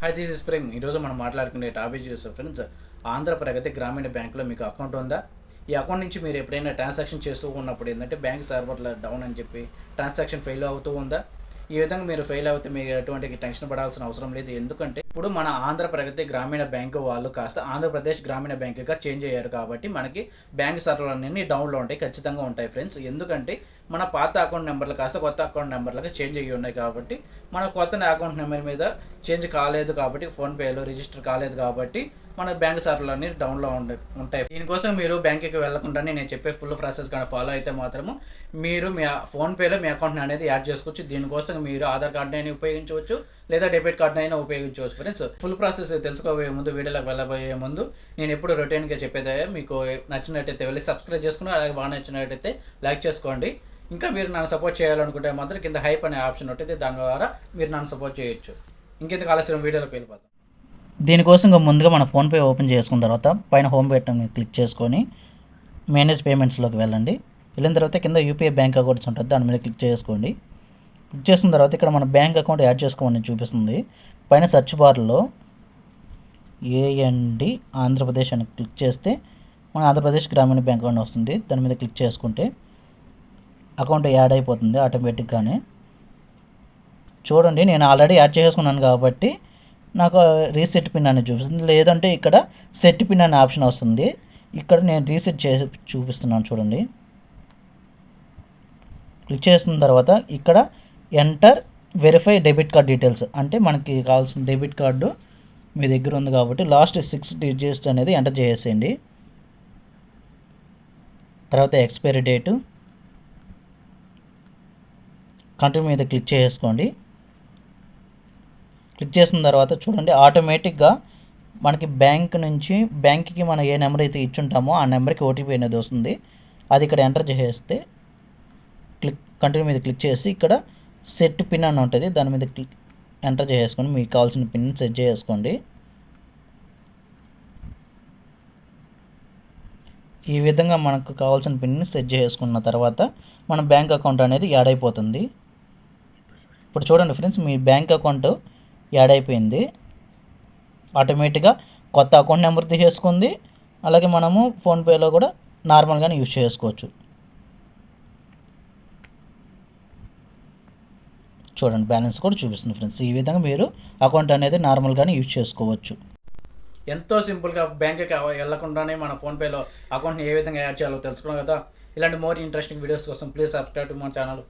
Hi this is Prem. ఈరోజు మనం మాట్లాడుకునే టాపిక్ చూస్తే ఫ్రెండ్స్, ఆంధ్రప్రగతి గ్రామీణ బ్యాంకులో మీకు అకౌంట్ ఉందా? ఈ అకౌంట్ నుంచి మీరు ఎప్పుడైనా ట్రాన్సాక్షన్ చేస్తూ ఉన్నప్పుడు ఏంటంటే బ్యాంక్ సర్వర్లో డౌన్ అని చెప్పి ట్రాన్సాక్షన్ ఫెయిల్ అవుతూ ఉందా? ఈ విధంగా మీరు ఫెయిల్ అవుతే మీరు ఎటువంటి టెన్షన్ పడాల్సిన అవసరం లేదు. ఎందుకంటే ఇప్పుడు మన ఆంధ్రప్రగతి గ్రామీణ బ్యాంకు వాళ్ళు కాస్త ఆంధ్రప్రదేశ్ గ్రామీణ బ్యాంకుగా చేంజ్ అయ్యారు కాబట్టి మనకి బ్యాంక్ సర్వర్లు అన్నీ డౌన్లో ఉంటాయి, ఖచ్చితంగా ఉంటాయి ఫ్రెండ్స్. ఎందుకంటే మన పాత అకౌంట్ నెంబర్లు కాస్త కొత్త అకౌంట్ నెంబర్లకు చేంజ్ అయ్యి ఉన్నాయి కాబట్టి మన కొత్త అకౌంట్ నెంబర్ మీద చేంజ్ కాలేదు కాబట్టి ఫోన్పేలో రిజిస్టర్ కాలేదు కాబట్టి మన బ్యాంక్ సర్వర్లు అన్ని డౌన్లో ఉంటాయి. దీనికోసం మీరు బ్యాంకుకి వెళ్ళకుండానే నేను చెప్పే ఫుల్ ప్రాసెస్ కానీ ఫాలో అయితే మాత్రము మీరు మీ ఫోన్పేలో మీ అకౌంట్ని అనేది యాడ్ చేసుకోవచ్చు. దీనికోసం మీరు ఆధార్ కార్డు అయినా ఉపయోగించవచ్చు లేదా డెబిట్ కార్డు అయినా ఉపయోగించవచ్చు ఫ్రెండ్స్. ఫుల్ ప్రాసెస్ తెలుసుకోబోయే ముందు, వీడియోలోకి వెళ్ళబోయే ముందు నేను ఎప్పుడు రొటీన్గా చెప్పేదే, మీకు నచ్చినట్టయితే వెళ్ళి సబ్స్క్రైబ్ చేసుకుని, అలాగే బాగా నచ్చినట్టయితే లైక్ చేసుకోండి. ఇంకా మీరు నన్ను సపోర్ట్ చేయాలనుకుంటే మాత్రం కింద హైప్ అనే ఆప్షన్ ఉంటుంది, దాని ద్వారా మీరు నన్ను సపోర్ట్ చేయొచ్చు. ఇంకెందుకు ఆలస్యం, వీడియోలోకి వెళ్ళిపోతాం. దీనికోసం ముందుగా మన ఫోన్పే ఓపెన్ చేసుకున్న తర్వాత పైన హోమ్ బటన్ క్లిక్ చేసుకొని మేనేజ్ పేమెంట్స్లోకి వెళ్ళండి. వెళ్ళిన తర్వాత కింద యూపీఐ బ్యాంక్ అకౌంట్స్ ఉంటుంది, దాని మీద క్లిక్ చేసుకోండి. క్లిక్ చేసిన తర్వాత ఇక్కడ మన బ్యాంక్ అకౌంట్ యాడ్ చేసుకోమని చూపిస్తుంది. పైన సెర్చ్ బార్లో ఏఎన్డి ఆంధ్రప్రదేశ్ అని క్లిక్ చేస్తే మన ఆంధ్రప్రదేశ్ గ్రామీణ బ్యాంక్ అకౌంట్ వస్తుంది. దాని మీద క్లిక్ చేసుకుంటే అకౌంట్ యాడ్ అయిపోతుంది ఆటోమేటిక్గానే. చూడండి, నేను ఆల్రెడీ యాడ్ చేసుకున్నాను కాబట్టి నాకు రీసెట్ పిన్ అని చూపిస్తుంది. లేదంటే ఇక్కడ సెట్ పిన్ అనే ఆప్షన్ వస్తుంది. ఇక్కడ నేను రీసెట్ చేసి చూపిస్తున్నాను చూడండి. క్లిక్ చేసిన తర్వాత ఇక్కడ enter verify debit card details అంటే మనకి కావాల్సిన డెబిట్ కార్డు మీ దగ్గర ఉంది కాబట్టి లాస్ట్ 6 డిజిట్స్ అనేది ఎంటర్ చేసేయండి. తర్వాత ఎక్స్పైరీ డేటు, కంట్రీ మీద క్లిక్ చేసుకోండి. క్లిక్ చేసిన తర్వాత చూడండి, ఆటోమేటిక్గా మనకి బ్యాంక్ నుంచి బ్యాంక్కి మనం ఏ నెంబర్ అయితే ఇచ్చుంటామో ఆ నెంబర్కి ఓటీపీ అనేది వస్తుంది. అది ఇక్కడ ఎంటర్ చేసేస్తే కంటిన్యూ మీద క్లిక్ చేసి ఇక్కడ సెట్ పిన్ అని ఉంటుంది, దాని మీద ఎంటర్ చేసుకొని మీకు కావాల్సిన పిన్ సెట్ చేసుకోండి. ఈ విధంగా మనకు కావాల్సిన పిన్ని సెట్ చేసుకున్న తర్వాత మన బ్యాంక్ అకౌంట్ అనేది యాడ్ అయిపోతుంది. ఇప్పుడు చూడండి ఫ్రెండ్స్, మీ బ్యాంక్ అకౌంట్ యాడ్ అయిపోయింది. ఆటోమేటిక్గా కొత్త అకౌంట్ నెంబర్ తీసేసుకుంది. అలాగే మనము ఫోన్పేలో కూడా నార్మల్గానే యూజ్ చేసుకోవచ్చు. చూడండి, బ్యాలెన్స్ కూడా చూపిస్తుంది ఫ్రెండ్స్. ఈ విధంగా మీరు అకౌంట్ అనేది నార్మల్గానే యూజ్ చేసుకోవచ్చు. ఎంతో సింపుల్గా బ్యాంక్కి వెళ్ళకుండానే మన ఫోన్పేలో అకౌంట్ని ఏ విధంగా యాడ్ చేయాలో తెలుసుకున్నాం కదా. ఇలాంటి మోర్ ఇంట్రెస్టింగ్ వీడియోస్ కోసం ప్లీజ్ సబ్స్క్రైబ్ టు మన ఛానల్.